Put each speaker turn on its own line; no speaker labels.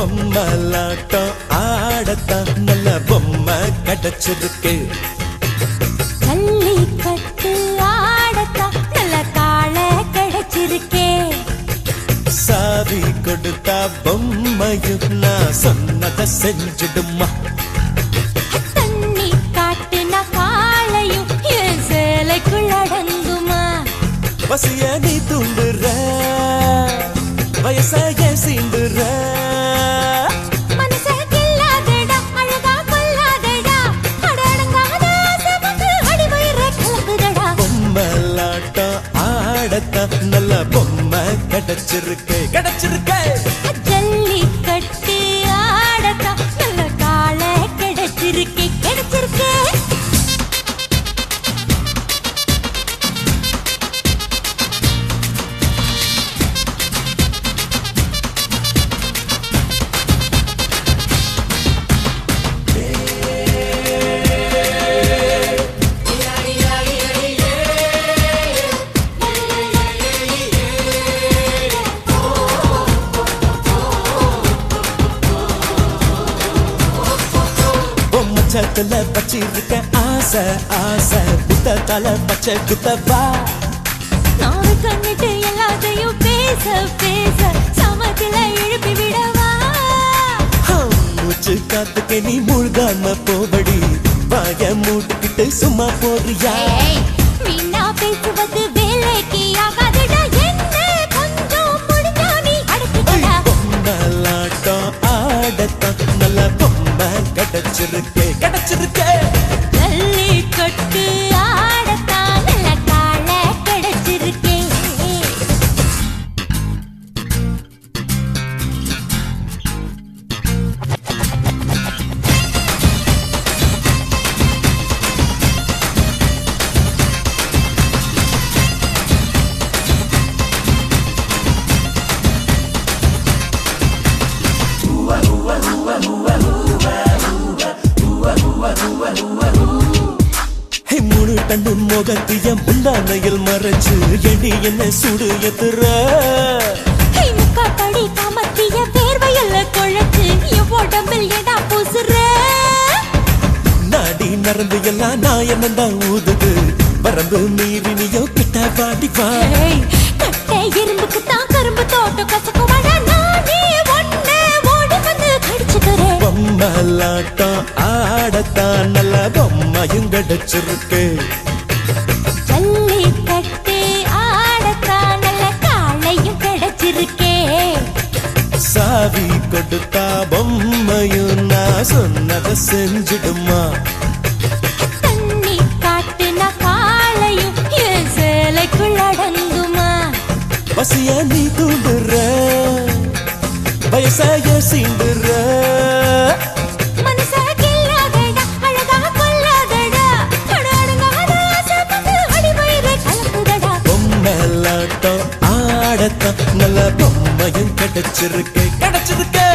பொம்மலாட்டம் ஆடத்தான் நல்ல பொம்மை கிடைச்சிருக்கு.
ஜல்லிக்கட்டு ஆடத்தான் நல்ல காளை கிடைச்சிருக்கே.
சாவி கொடுத்தா பொம்மையும் நான் சொன்னதை செஞ்சிடுமா.
தண்ணி காட்டுனா காளையும் என் சேலைக்குள் அடங்குமா.
பசிய நீ தூண்டுற வயசாய சீண்டுற.
மனச கில்லாதடா அழகா கொல்லாதடா அடடங்காத ஆசைக்கு அடிவயிறு கலக்குதடா.
பொம்மலாட்டம் ஆடத்தான் நல்ல பொம்மை கிடைச்சிருக்கு கிடைச்சிருக்கு.
ஜல்லிக்கட்டு ஆடத்தான் நல்ல காளை கிடைச்சிருக்கு கிடைச்சிருக்கு.
சத்துல பச்சிருக்க ஆசை ஆசை புத்தத்தால பச்சை குத்தவா.
நாவு கண்ணிட்டு எல்லாத்தையும் பேச பேச சமத்துல எழுப்பி விடவா.
மூச்சு காத்துக்கு நீ மூழ்காம போபடி வாய மூட்டுக்கிட்டு சும்மா போறியா.
வீணா பேசுவது வேலைக்கு ஆகாதுடா என்ன கொஞ்சம் முடிஞ்சா நீ அடக்கிடா.
பொம்மலாட்டம் ஆடத்தான் நல்ல பொம்மை கிடைச்சிருக்கு கிடைச்சிருக்கு.
ஜல்லிக்கட்டு ஆடத்தான் நல்ல காளை கிடைச்சிருக்கே.
மூணு டன்னு முகத்திய முந்தானையில் மறைச்சு எடி என்ன சுடு எத்துற.
முக்காப்படி காமத்திய வேர்வையில குழைச்சு என் உடம்பில் ஏடா பூசுற.
நாடி நரம்பு எல்லாம் நான் என்னதான் ஊதுது வரம்பு மீறி நீயோ கிட்ட பாடி வா.
கட்டை இரும்புக்கு தான் கரும்பு தோட்டம் கசக்குவாடா நானே ஒண்ணு ஓடி வந்து கடிச்சுக்கிறேன்.
பொம்மலாட்டம் ஆடத்தான் நல்ல பொம்மையும் கிடைச்சிருக்கு.
ஜல்லிக்கட்டு ஆடத்தான் நல்ல காளையும் கிடைச்சிருக்கே.
சாவி கொடுத்தா பொம்மையும் நான் சொன்னதை செஞ்சிடுமா.
தண்ணி காட்டுனா காளையும் என் சேலைக்குள் அடங்குமா.
பசிய நீ தூண்டுற வயசாய சீண்டுற.
மனச கில்லாதடா அழகா கொல்லாதடா அடடங்காத ஆசைக்கு அடிவயிறு கலக்குதடா.
பொம்மலாட்டம் ஆடத்தான் நல்ல பொம்மையும் கிடைச்சிருக்கு கிடைச்சிருக்கு.